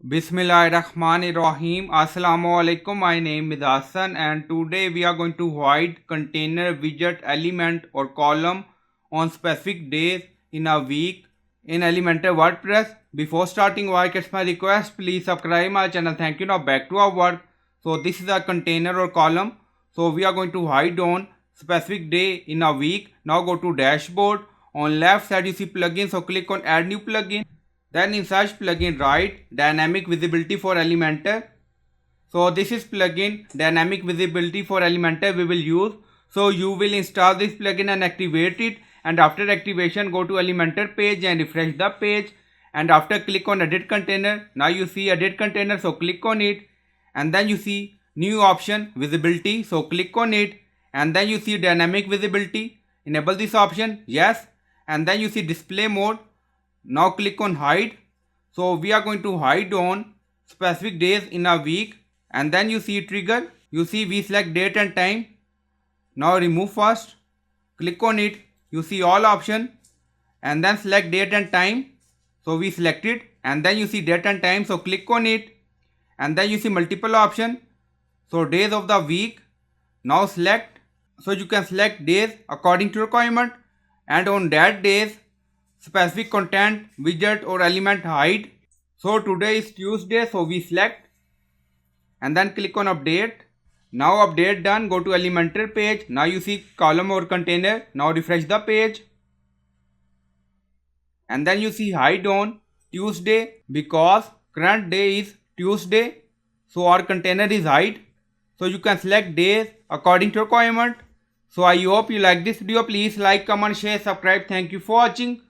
Bismillahirrahmanirrahim. Assalamu alaikum. My name is Hassan and today we are going to write container, widget, element or column on specific days in a week in Elementor WordPress. Before starting work, it's my request, please subscribe my channel. Thank you. Now back to our work. So this is a container or column. So we are going to hide on specific day in a week. Now go to dashboard. On left side you see plugin. So click on add new plugin. Then in search plugin write dynamic visibility for Elementor. So this is plugin dynamic visibility for Elementor we will use. So you will install this plugin and activate it, and after activation go to Elementor page and refresh the page, and after click on edit container. Now you see edit container, so click on it, and then you see new option visibility, so click on it, and then you see dynamic visibility. Enable this option, yes, and then you see display mode. Now click on hide. So we are going to hide on specific days in a week, and then you see trigger. You see we select date and time. Now remove first. Click on it. You see all option, and then select date and time. So we select it, and then you see date and time. So click on it, and then you see multiple option. So days of the week. Now select. So you can select days according to requirement, and on that days specific content, widget or element hide. So today is Tuesday, so we select and then click on update. Now update done, go to Elementor page. Now you see column or container. Now refresh the page, and then you see hide on Tuesday because current day is Tuesday, so our container is hide. So you can select days according to requirement. So I hope you like this video. Please like, comment, share, subscribe. Thank you for watching.